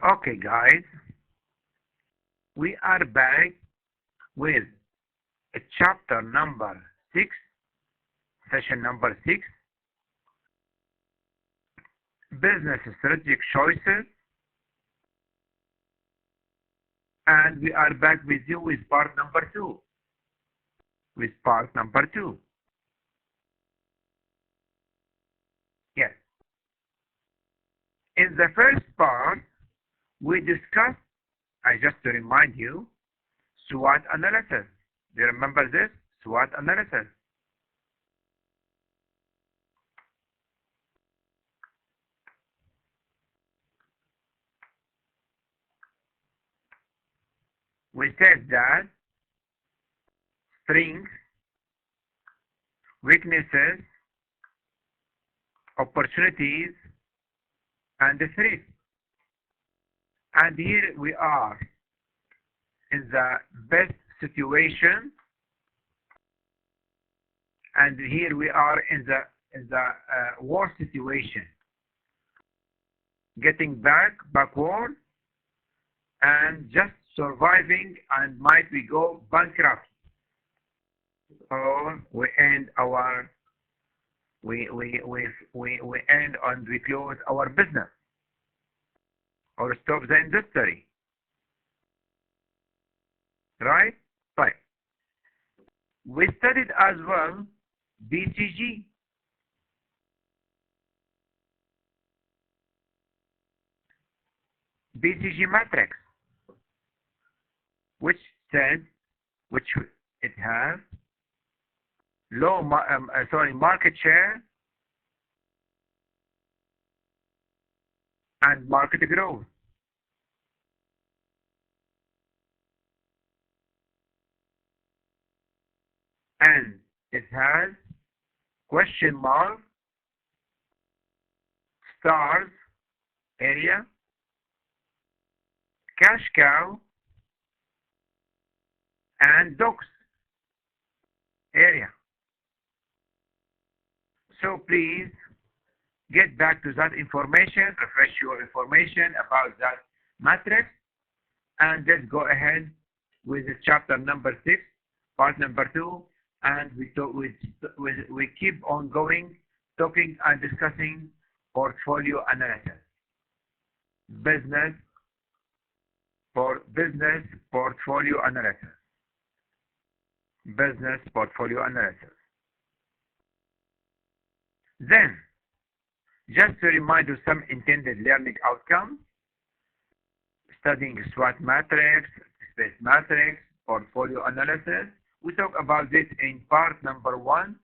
Okay, guys, we are back with chapter number 6, session number 6, business strategic choices, and we are back with you with part number 2. Yes. In the first part, we discussed, just to remind you, SWOT analysis. Do you remember this? SWOT analysis. We said that strengths, weaknesses, opportunities, and threats. And here we are in the best situation, and here we are in the worst situation, getting backward, and just surviving, and might we go bankrupt, or we end our we end and we close our business or stop the industry, right? Right. We studied as well BCG. BCG matrix, which it has market share and market growth. And it has question mark, stars area, cash cow, and dogs area. So please get back to that information, refresh your information about that matrix, and let's go ahead with the chapter number 6, part number 2, and we keep on going, talking and discussing portfolio analysis, business portfolio analysis. Business portfolio analysis. Then, just to remind you some intended learning outcomes, studying SWOT matrix, space matrix, portfolio analysis. We talk about this in part number 1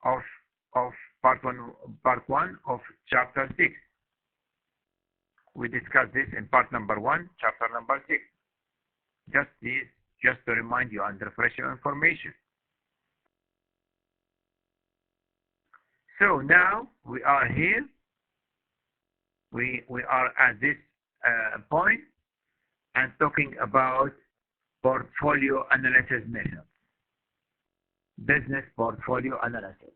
of part one of chapter 6. We discussed this in part number 1, chapter number 6. Just to remind you and refresh your information. So now we are here. We are at this point and talking about portfolio analysis methods. Business portfolio analysis.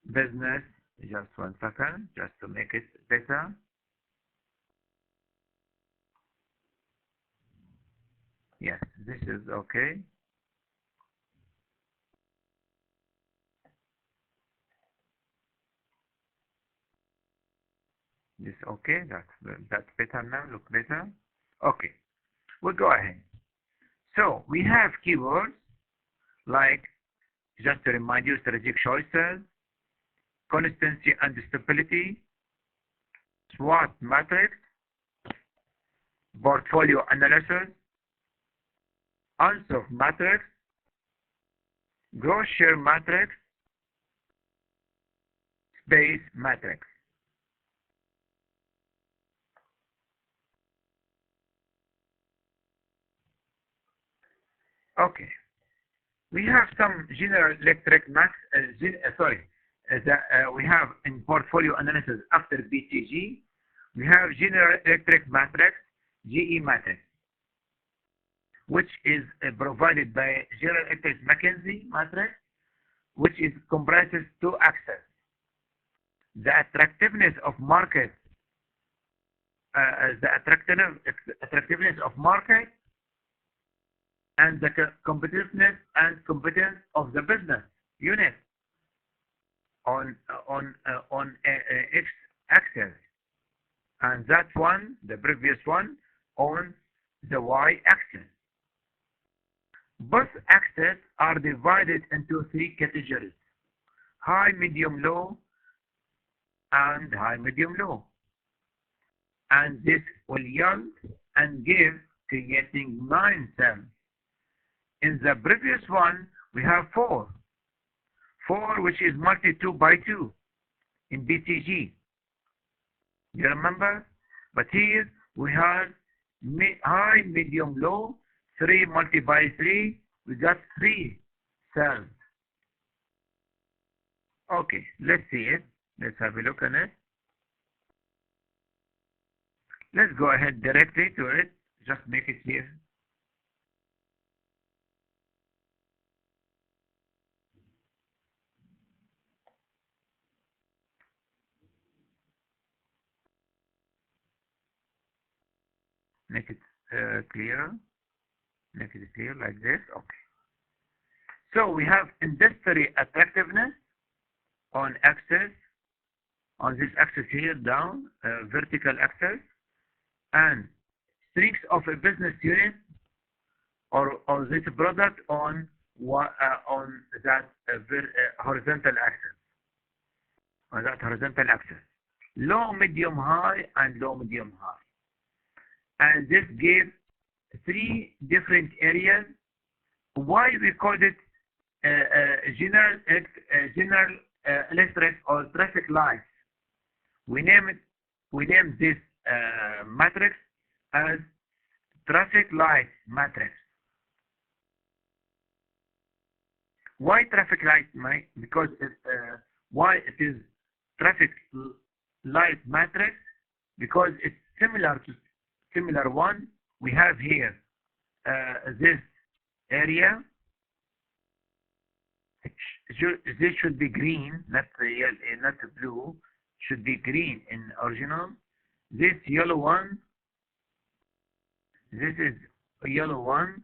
Business, just 1 second, just to make it better. Yes, this is okay. This okay? That's better now. Look better. Okay, we'll go ahead. So we have keywords like, just to remind you, strategic choices, consistency and stability, SWOT matrix, portfolio analysis, unsolved matrix, growth share matrix, space matrix. Okay, we have some General Electric we have in portfolio analysis after BCG, we have General Electric matrix, GE matrix, which is provided by General Electric McKinsey matrix, which is comprises two axes: the attractiveness of market, attractiveness of market, and the competitiveness and competence of the business unit on X axis, and that one, the previous one, on the Y axis. Both axes are divided into three categories: high, medium, low, and high, medium, low. And this will yield and give, creating 9 cells. In the previous one, we have 4, which is multi 2 by 2 in BCG. You remember? But here we have high, medium, low, 3 multiplied by 3, we got 3 cells. Okay, let's see it. Let's have a look at it. Let's go ahead directly to it. Just make it clear. Make it clear. Make it clear like this. Okay. So we have industry attractiveness on axis, on this axis here down, vertical axis, and strengths of a business unit or this product on that horizontal axis. On that horizontal axis. Low, medium, high, and low, medium, high. And this gives 3 different areas. Why we called it general electric or traffic lights? We name this matrix as traffic light matrix. Why traffic light? Because why it is traffic light matrix? Because it's similar one we have here. This area, this should be green, not blue. Should be green in original. This yellow one, this is a yellow one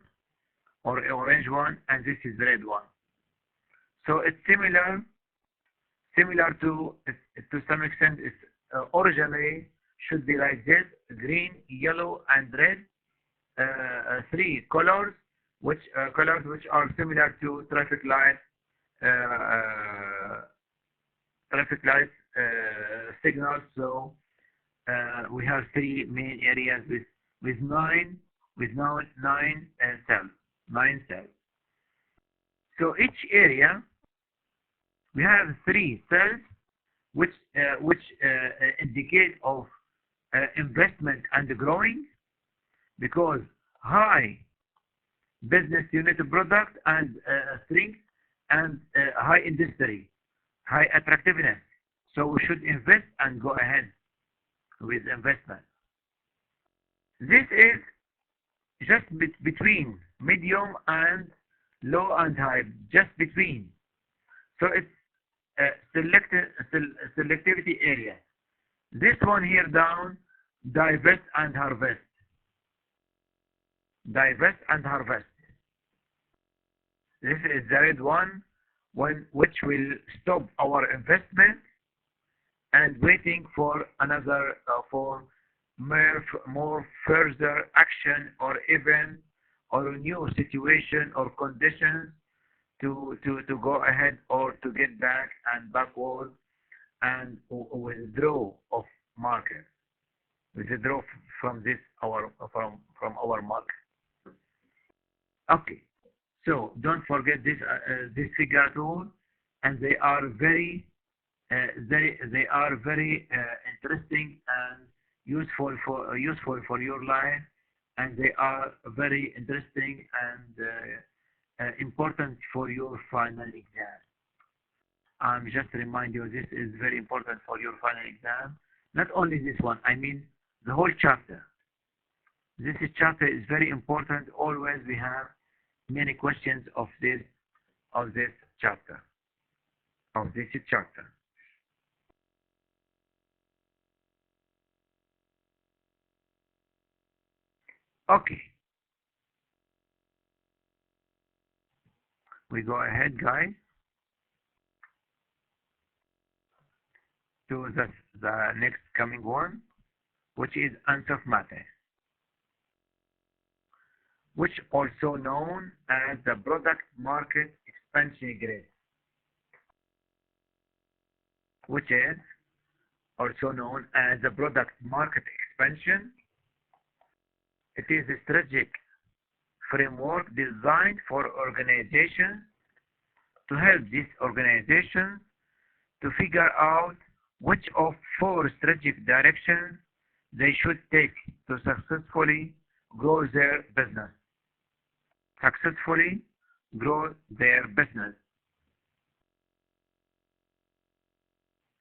or orange one, and this is red one. So it's similar to some extent. It's originally should be like this: green, yellow, and red. 3 colors, which are similar to traffic light signals. So we have 3 main areas with 9 cells. 9 cells. So each area we have 3 cells, which indicate of investment and growing, because high business unit product and strength and high industry, high attractiveness. So we should invest and go ahead with investment. This is just between medium and low and high, just between. So it's selectivity area. This one here down, divest and harvest. Divest and harvest. This is the red one, which will stop our investment and waiting for another for more further action or event or a new situation or conditions to go ahead or to get back and backward and withdraw of market, withdraw from our market. Okay, so don't forget this figure tool, and they are very interesting and useful for your life, and they are very interesting and important for your final exam. I'm just to remind you, this is very important for your final exam. Not only this one, I mean the whole chapter. This chapter is very important. Always we have many questions of this chapter. of this chapter. Okay, we go ahead, guys, to the next coming one, which is unsolved matter, which also known as the product market expansion grid, which is also known as the product market expansion. It is a strategic framework designed for organizations to help these organizations to figure out which of 4 strategic directions they should take to successfully grow their business. Successfully grow their business.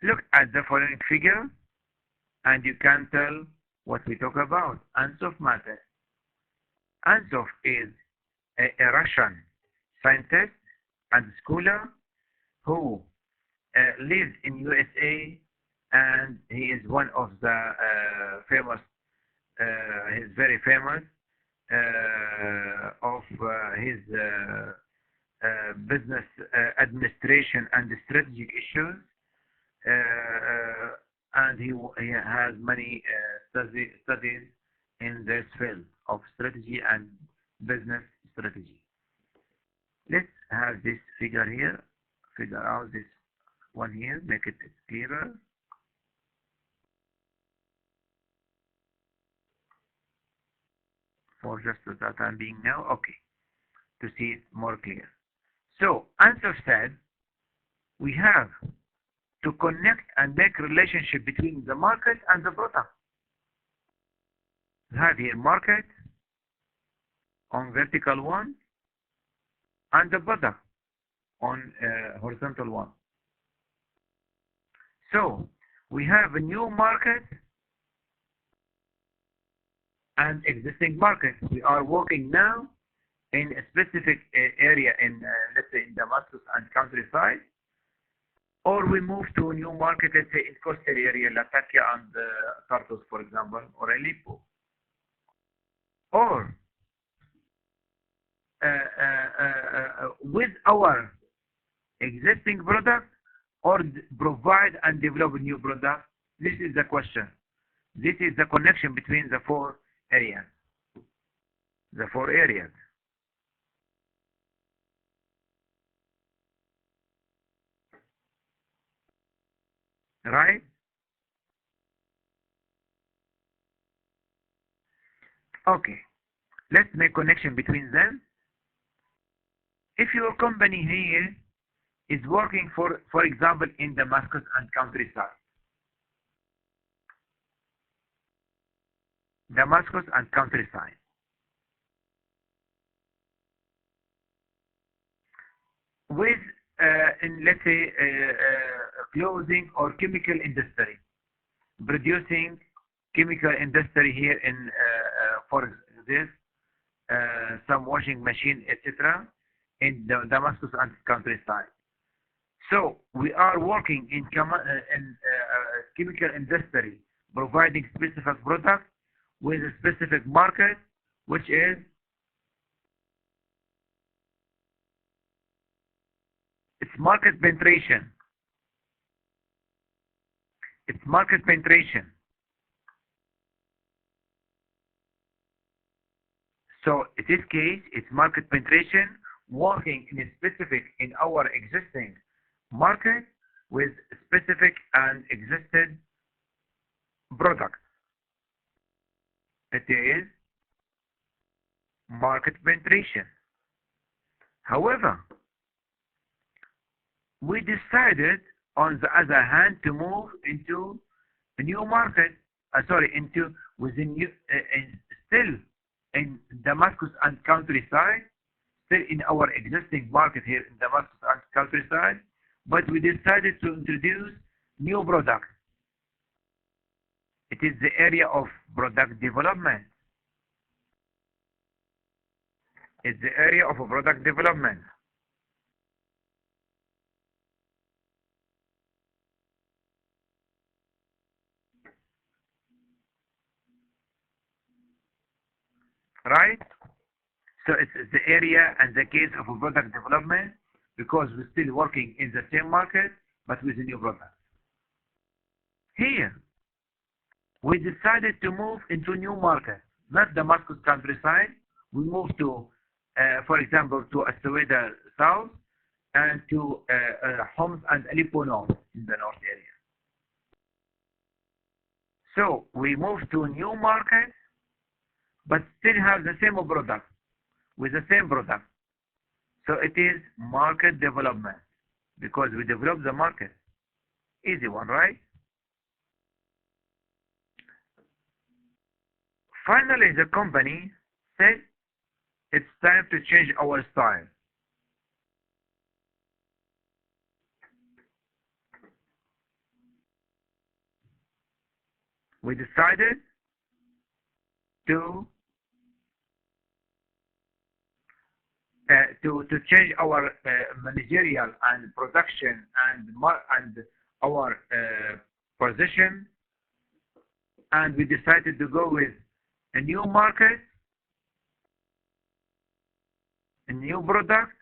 Look at the following figure and you can tell what we talk about. Ansov matter. Ansov is a Russian scientist and scholar who lives in USA, and he is one of the famous, he's very famous of his business administration and strategic issues, and he has many studies in this field of strategy and business strategy. Let's have this figure here, figure out this one here, make it clearer. For just the time being now, okay, to see it more clear. So, Answer said, we have to connect and make relationship between the market and the product. We have here market on vertical one and the product on horizontal one. So we have a new market and existing market. We are working now in a specific area in, let's say, in Damascus and countryside, or we move to a new market, let's say in coastal area, Latakia and Tartus, for example, or Aleppo. Or with our existing product, or provide and develop a new product. This is the question. This is the connection between the 4 areas. The 4 areas. Right? Okay. Let's make connection between them. If your company here is working for example, in Damascus and countryside. Damascus and countryside. With, in, let's say, clothing or chemical industry, producing chemical industry here in, for this, some washing machine, etc., in the Damascus and countryside. So we are working in chemical industry, providing specific product with a specific market, which is its market penetration. Its market penetration. So in this case, it's market penetration, working in a specific, in our existing market with specific and existed product. It is market penetration. However, we decided on the other hand to move into a new market, into within new, still in Damascus and countryside, still in our existing market here in Damascus and countryside, but we decided to introduce new products. It is the area of product development. It's the area of product development. right? So it's the area and the case of a product development because we're still working in the same market but with a new product. Here, we decided to move into new market, not Damascus countryside. We moved to, for example, to Asweda South and to Homs and Aleppo North in the north area. So we moved to a new market, but still have the same product with the same product. So it is market development because we develop the market. Easy one, right? Finally, the company said it's time to change our style. We decided to change our managerial and production and our position, and we decided to go with a new market, a new product,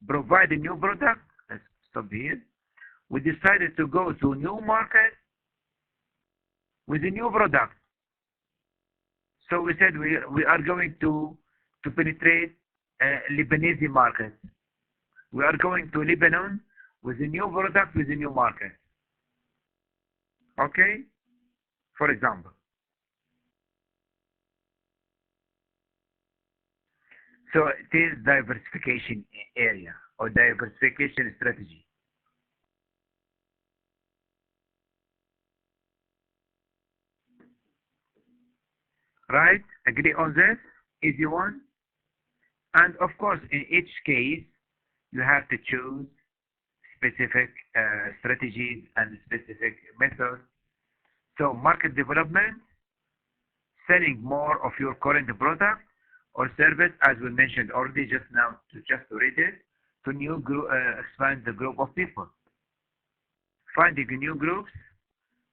provide a new product. Let's stop here. We decided to go to a new market with a new product. So we said we are going to penetrate Lebanese market. We are going to Lebanon with a new product with a new market. Okay? For example. So it is diversification area or diversification strategy. Right? Agree on this? Easy one? And of course, in each case, you have to choose specific strategies and specific methods. So market development, selling more of your current product or service, as we mentioned already just now, to read it, to new group, expand the group of people. Finding new groups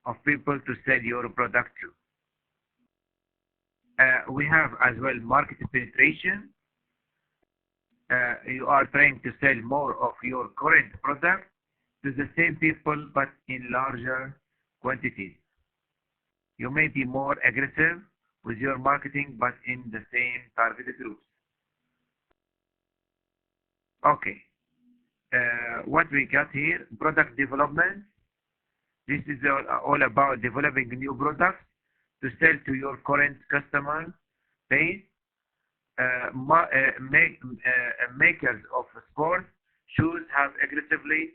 of people to sell your product to. We have as well market penetration. You are trying to sell more of your current product to the same people but in larger quantities. You may be more aggressive with your marketing but in the same targeted groups. Okay. What we got here, product development. This is all about developing new products to sell to your current customer base. Makers of sports shoes have aggressively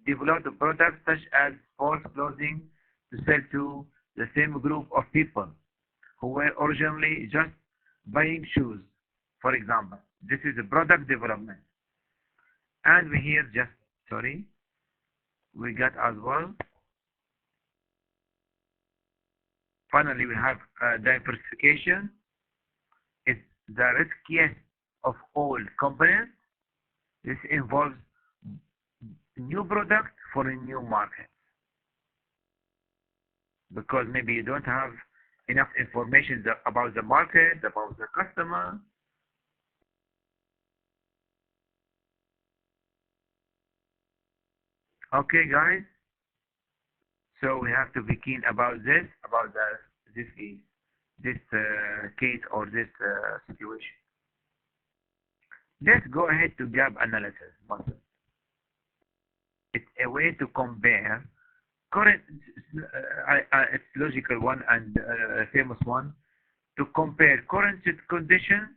developed products such as sports clothing to sell to the same group of people who were originally just buying shoes, for example. This is a product development. And we here we got as well. Finally, we have diversification. It's the riskiest of all components. This involves new product for a new market. Because maybe you don't have enough information about the market, about the customer. Okay, guys. So we have to be keen about this, about this case or this situation. Let's go ahead to gap analysis method. It's a way to compare current. It's logical one and a famous one to compare current conditions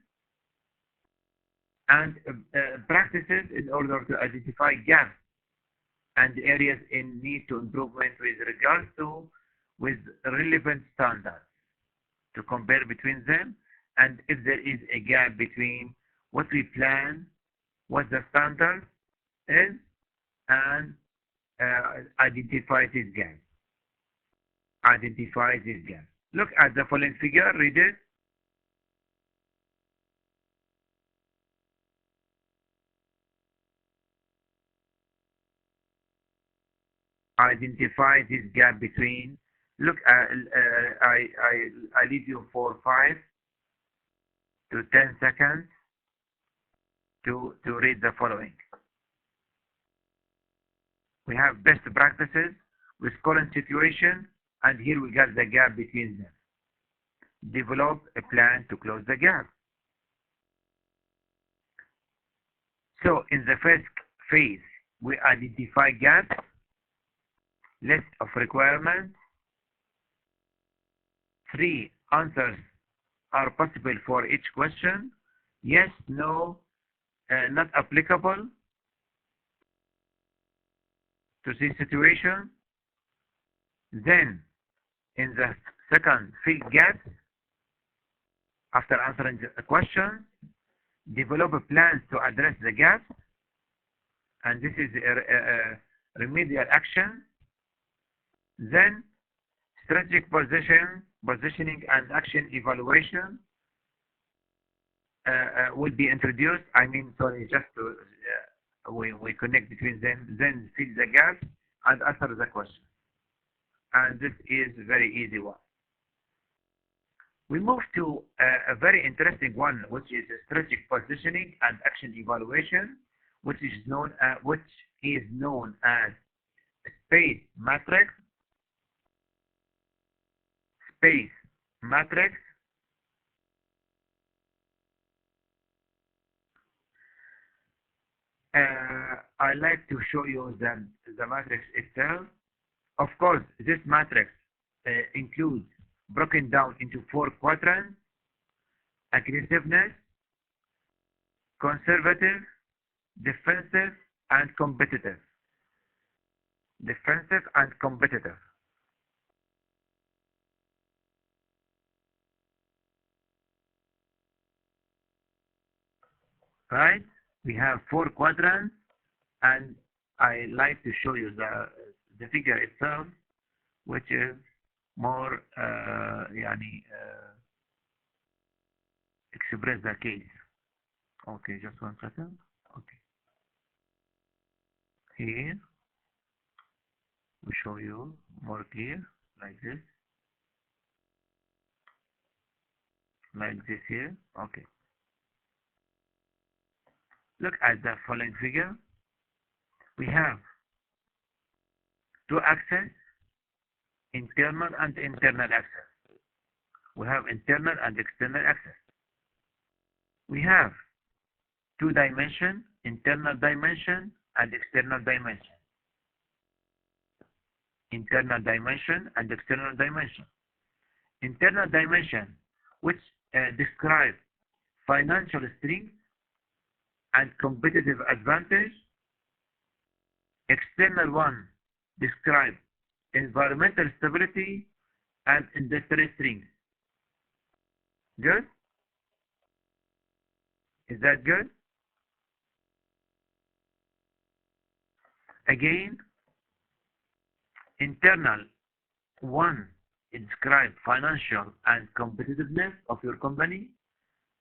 and practices in order to identify gaps and areas in need to improvement with regards to relevant standards, to compare between them, and if there is a gap between what we plan, what the standard is, and identify this gap. Identify this gap. Look at the following figure, read it. Identify this gap between. Look, I leave you for 5. to 10 seconds to read the following. We have best practices with current situation, and here we got the gap between them. Develop a plan to close the gap. So in the first phase, we identify gaps, list of requirements. 3 answers are possible for each question. Yes, no, not applicable to this situation. Then, in the second, fill gaps. After answering the question, develop a plan to address the gaps. And this is a remedial action. Then, strategic positioning and action evaluation will be introduced. Just to we connect between them. Then fill the gaps and answer the question. And this is a very easy one. We move to a very interesting one, which is strategic positioning and action evaluation, which is known as space matrix. Space matrix. I like to show you the matrix itself. Of course, this matrix includes broken down into 4 quadrants: aggressiveness, conservative, defensive, and competitive. Defensive and competitive. Right? We have 4 quadrants, and I like to show you the figure itself, which is more express the case. Okay, just 1 second. Okay. Here we show you more clear, like this. Like this here. Okay. Look at the following figure. We have 2 axes, internal and internal axis. We have internal and external axis. We have 2 dimensions, internal dimension and external dimension. Internal dimension and external dimension. Internal dimension, which describe financial strength and competitive advantage. External one describe environmental stability and industrial strength. Good? Is that good? Again, internal one describe financial and competitiveness of your company.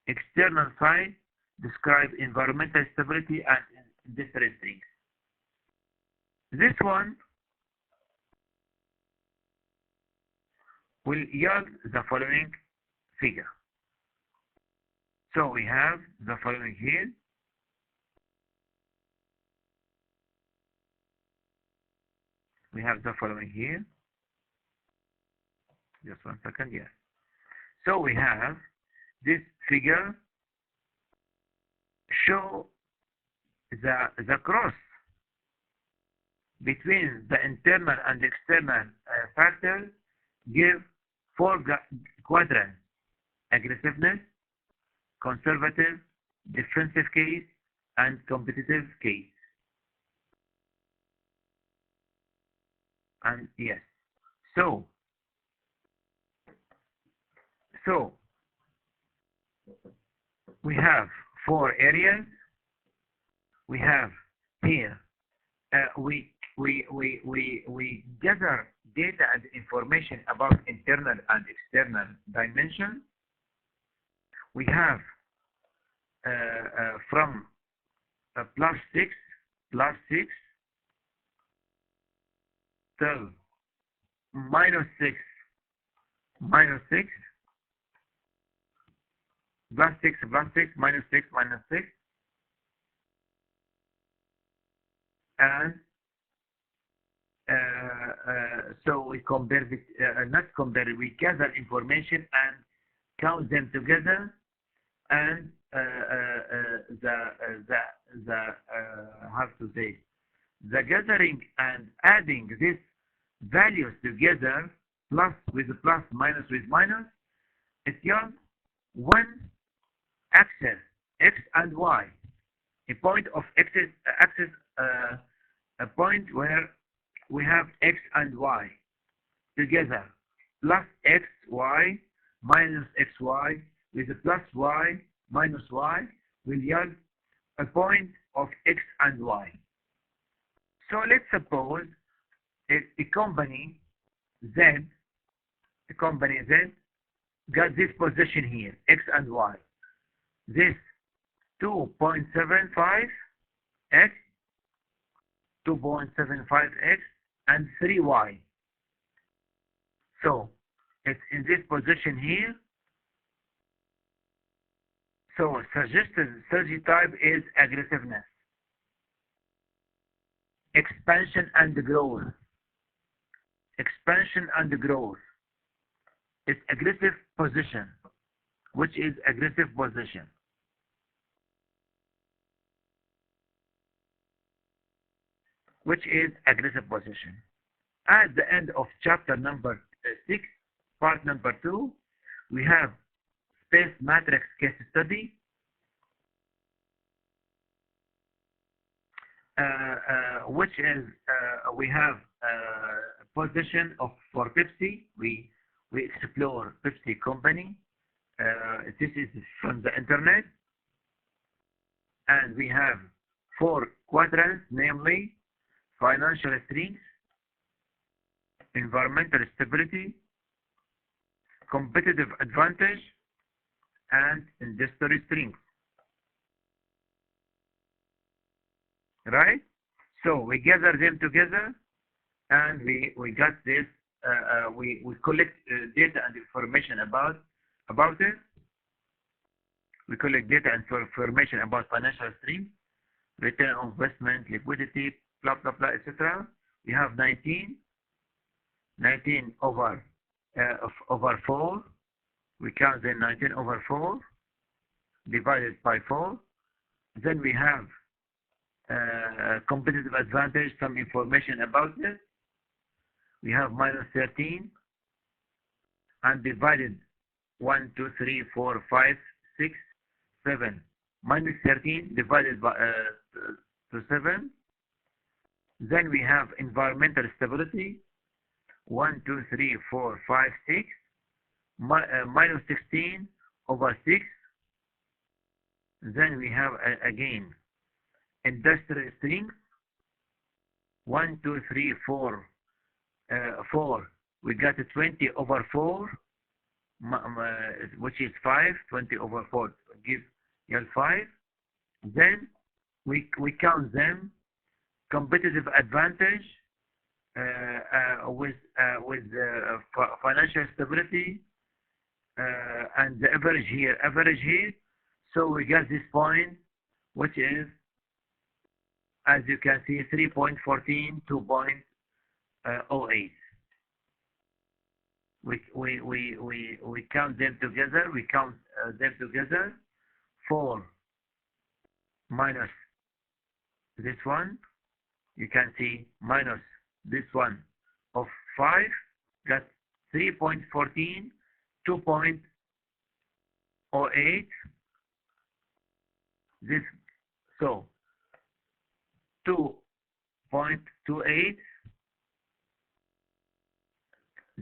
External side describe environmental stability and industrial strength. This one will yield the following figure. So we have the following here. We have the following here. Just 1 second, yes. So we have this figure show the cross between the internal and external factors give 4 quadrants: aggressiveness, conservative, defensive case, and competitive case. And yes, so we have 4 areas. We have here we gather data and information about internal and external dimension. We have from +6 till -6 plus 6 plus 6 minus 6 minus 6, and so we compare the, not compare, we gather information and count them together, and how to say, the gathering and adding these values together, plus with plus, minus with minus, it yields one axis, x and y, a point of axis, a point where we have x and y together, plus x, y, minus xy, with a plus y, minus y, will yield a point of x and y. So let's suppose a company Z, got this position here, x and y. This 2.75x, 2.75x, and 3y. So it's in this position here. So suggested strategy type is aggressiveness, expansion and growth. Expansion and growth. It's aggressive position. Which is aggressive position? Which is aggressive position? At the end of chapter number 6, part number 2, we have space matrix case study. Which is we have position of for Pepsi. We explore Pepsi company. This is from the internet, and we have 4 quadrants, namely financial strength, environmental stability, competitive advantage, and industry strength. Right? So we gather them together, and we got this. We collect data and information about it. We collect data and information about financial streams, return on investment, liquidity, blah blah blah, etc. We have 19 over 4. We count them 19 over 4 divided by 4. Then we have competitive advantage, some information about it. We have minus 13 and divided 1, 2, 3, 4, 5, 6, 7. Minus 13 divided by to 7. Then we have environmental stability. 1, 2, 3, 4, 5, 6. Minus 16 over 6. Then we have again industrial strength. 1, 2, 3, 4. 4. We got 20 over 4, which is 5. 20 over 4 gives 5. Then we count them. Competitive advantage with financial stability and the average here. So we got this point, which is, as you can see, 3.14, 2.08. We count them together. 4 minus this one, you can see, minus this one of 5, got 3.14, 2.08. This, so 2.28.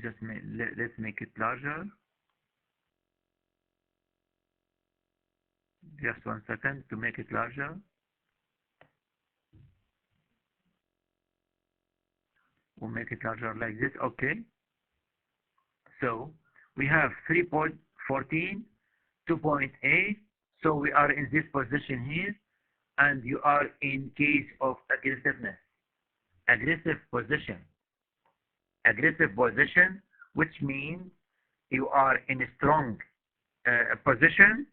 Let's make it larger. Just 1 second to make it larger. We'll make it larger like this. Okay. So we have 3.14, 2.8. So we are in this position here, and you are in case of aggressiveness. Aggressive position, which means you are in a strong position,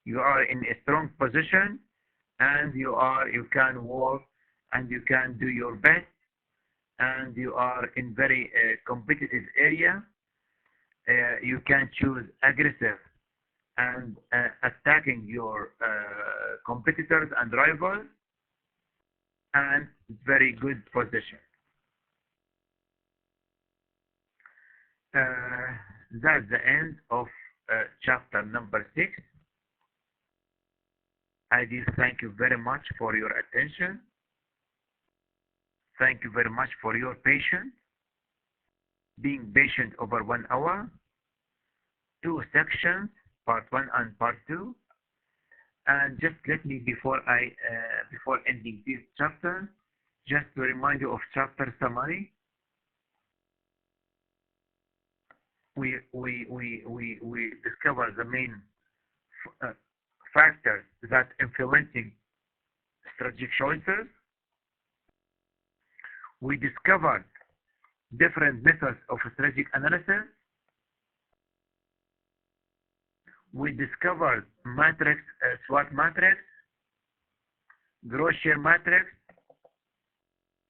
you are in a strong position, and you can work, and you can do your best, and you are in very competitive area. You can choose aggressive and attacking your competitors and rivals, and very good position. That's the end of chapter number 6. I do thank you very much for your attention. Thank you very much for your patience. Being patient over 1 hour. 2 sections, part 1 and part 2. And just let me, before ending this chapter, just to remind you of chapter summary. We discover the main factors that influencing strategic choices. We discovered different methods of strategic analysis. We discovered matrix, SWOT matrix, growth share matrix,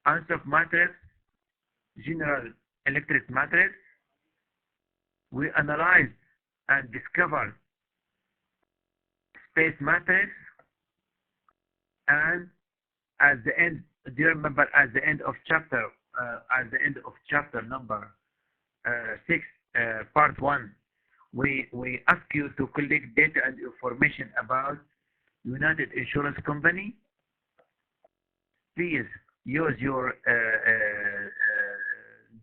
ANSOF matrix, General Electric matrix. We analyzed and discovered space matrix, and at the end, do you remember at the end of chapter number 6, part 1, we ask you to collect data and information about United Insurance Company. Please use your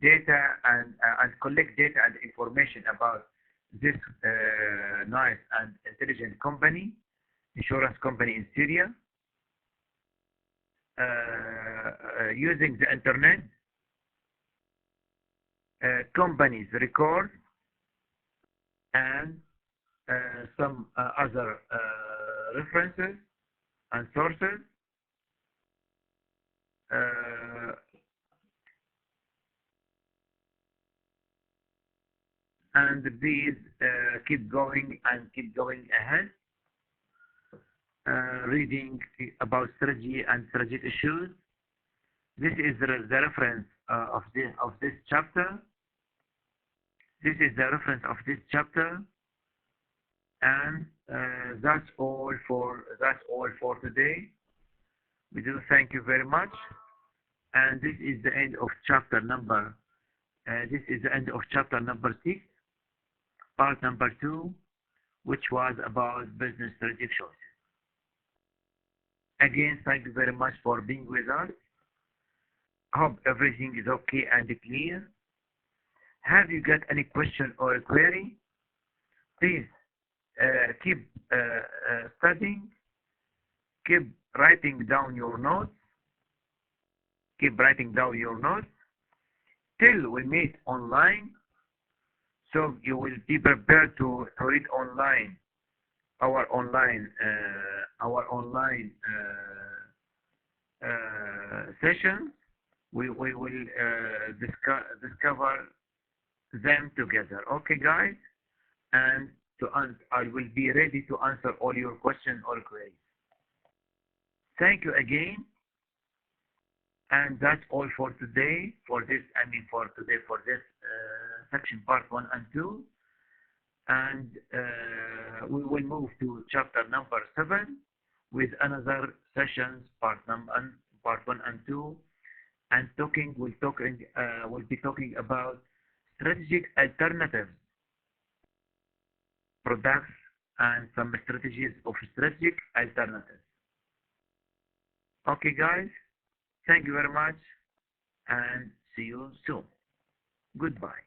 data and collect data and information about this nice and intelligent company, insurance company in Syria, using the internet, companies record, and some other references and sources. And please keep going ahead, reading about strategy and strategic issues. This is the reference of this chapter. This is the reference of this chapter, and that's all for today. We do thank you very much, and this is the end of chapter number. This is the end of chapter number 6, part number 2, which was about business strategic choices. Again, thank you very much for being with us. Hope everything is okay and clear. Have you got any question or query? Please keep studying. Keep writing down your notes. Keep writing down your notes till we meet online. So you will be prepared to read online our online sessions. We will discover them together. Okay, guys, and I will be ready to answer all your questions or queries. Thank you again, and that's all for today. For this section part 1 and 2, and we will move to chapter number 7 with another sessions part 1 and 2, and we'll be talking about strategic alternatives, products, and some strategies of strategic alternatives. Okay, guys, thank you very much, and see you soon. Goodbye.